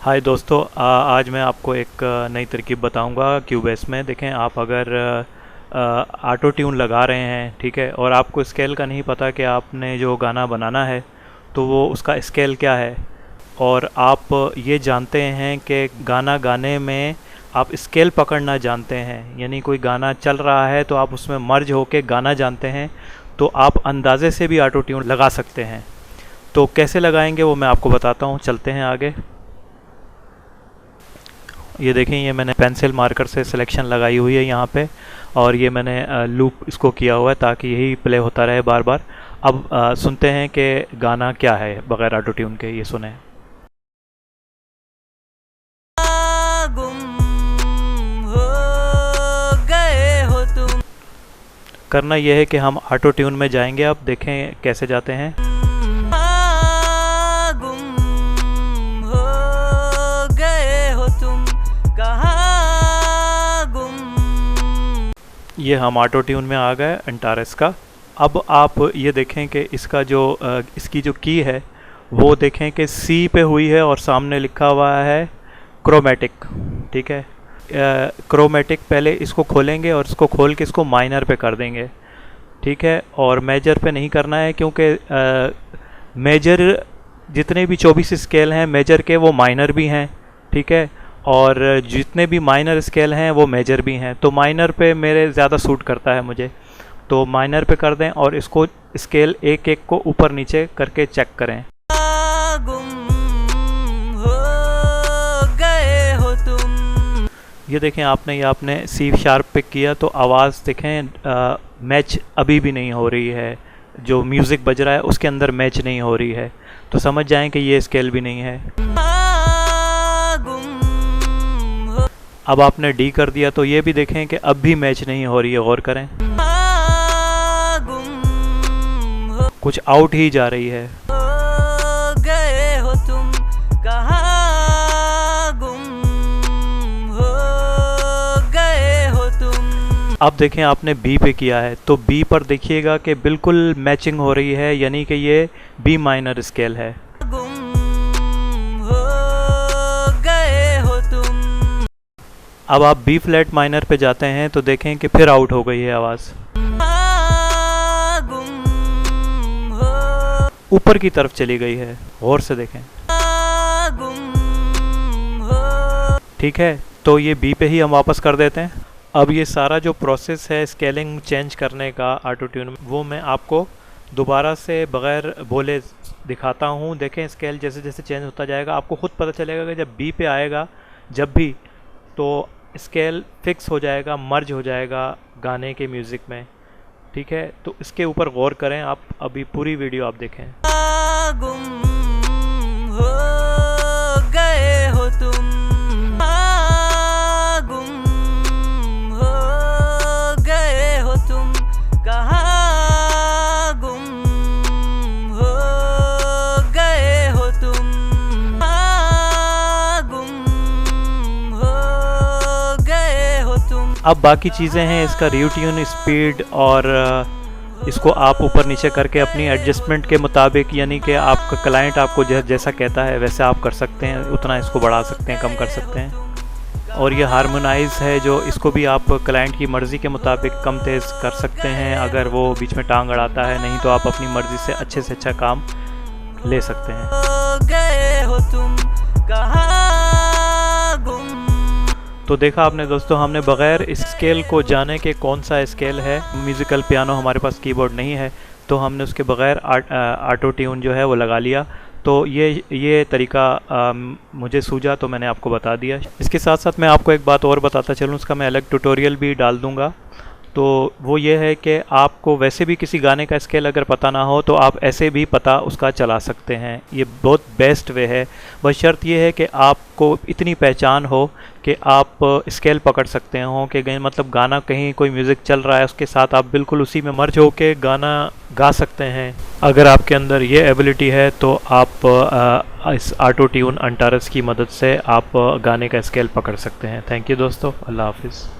हाय दोस्तों, आज मैं आपको एक नई तरकीब बताऊंगा क्यूबेस में। देखें, आप अगर ऑटो ट्यून लगा रहे हैं, ठीक है, और आपको स्केल का नहीं पता कि आपने जो गाना बनाना है तो वो उसका स्केल क्या है, और आप ये जानते हैं कि गाना गाने में आप स्केल पकड़ना जानते हैं, यानी कोई गाना चल रहा है तो आप उसमें मर्ज होके गाना जानते हैं, तो आप अंदाज़े से भी ऑटो ट्यून लगा सकते हैं। तो कैसे लगाएंगे वो मैं आपको बताता हूँ। चलते हैं आगे। ये देखें, ये मैंने पेंसिल मार्कर से सिलेक्शन लगाई हुई है यहाँ पे, और ये मैंने लूप इसको किया हुआ है ताकि यही प्ले होता रहे बार बार। अब सुनते हैं कि गाना क्या है बगैर ऑटो ट्यून के। ये सुने। करना यह है कि हम ऑटो ट्यून में जाएंगे। अब देखें कैसे जाते हैं। ये हम ऑटो ट्यून में आ गए एंटारेस का। अब आप ये देखें कि इसका जो इसकी जो की है वो देखें कि सी पे हुई है और सामने लिखा हुआ है क्रोमेटिक, ठीक है। क्रोमेटिक पहले इसको खोलेंगे और इसको खोल के इसको माइनर पे कर देंगे, ठीक है, और मेजर पे नहीं करना है, क्योंकि मेजर जितने भी 24 स्केल हैं मेजर के वो माइनर भी हैं, ठीक है, और जितने भी माइनर स्केल हैं वो मेजर भी हैं। तो माइनर पे मेरे ज़्यादा सूट करता है मुझे, तो माइनर पे कर दें और इसको स्केल एक एक को ऊपर नीचे करके चेक करें। ये देखें, आपने सी शार्प पे किया तो आवाज़ देखें मैच अभी भी नहीं हो रही है, जो म्यूज़िक बज रहा है उसके अंदर मैच नहीं हो रही है, तो समझ जाएं कि ये स्केल भी नहीं है। अब आपने डी कर दिया तो ये भी देखें कि अब भी मैच नहीं हो रही है, गौर करें, कुछ आउट ही जा रही है। अब देखें, आपने बी पे किया है तो बी पर देखिएगा कि बिल्कुल मैचिंग हो रही है, यानी कि ये बी माइनर स्केल है। अब आप बी फ्लैट माइनर पे जाते हैं तो देखें कि फिर आउट हो गई है आवाज़, ऊपर की तरफ चली गई है, गौर से देखें, ठीक है। तो ये बी पे ही हम वापस कर देते हैं। अब ये सारा जो प्रोसेस है स्केलिंग चेंज करने का ऑटो ट्यून, वो मैं आपको दोबारा से बग़ैर बोले दिखाता हूँ। देखें, स्केल जैसे जैसे चेंज होता जाएगा आपको ख़ुद पता चलेगा कि जब बी पे आएगा जब भी, तो स्केल फिक्स हो जाएगा, मर्ज हो जाएगा गाने के म्यूज़िक में, ठीक है। तो इसके ऊपर गौर करें आप, अभी पूरी वीडियो आप देखें। अब बाकी चीज़ें हैं, इसका रिट्यून स्पीड, और इसको आप ऊपर नीचे करके अपनी एडजस्टमेंट के मुताबिक, यानी कि आपका क्लाइंट आपको जैसा कहता है वैसे आप कर सकते हैं, उतना इसको बढ़ा सकते हैं, कम कर सकते हैं। और ये हारमोनाइज है, जो इसको भी आप क्लाइंट की मर्ज़ी के मुताबिक कम तेज़ कर सकते हैं अगर वो बीच में टांग अड़ाता है, नहीं तो आप अपनी मर्ज़ी से अच्छे अच्छा काम ले सकते हैं। तो देखा आपने दोस्तों, हमने बग़ैर इस स्केल को जाने के कौन सा स्केल है, म्यूज़िकल पियानो हमारे पास कीबोर्ड नहीं है, तो हमने उसके बग़ैर ऑटो ट्यून जो है वो लगा लिया। तो ये तरीका मुझे सूझा तो मैंने आपको बता दिया। इसके साथ साथ मैं आपको एक बात और बताता चलूँ, उसका मैं अलग ट्यूटोरियल भी डाल दूँगा। तो वो ये है कि आपको वैसे भी किसी गाने का स्केल अगर पता ना हो तो आप ऐसे भी पता उसका चला सकते हैं। ये बहुत बेस्ट वे है, बस शर्त ये है कि आपको इतनी पहचान हो कि आप स्केल पकड़ सकते हो, कि मतलब गाना कहीं कोई म्यूज़िक चल रहा है उसके साथ आप बिल्कुल उसी में मर्ज हो के गाना गा सकते हैं। अगर आपके अंदर ये एबिलिटी है तो आप इस ऑटो ट्यून एंटारेस की मदद से आप गाने का स्केल पकड़ सकते हैं। थैंक यू दोस्तों, अल्लाह हाफिज़।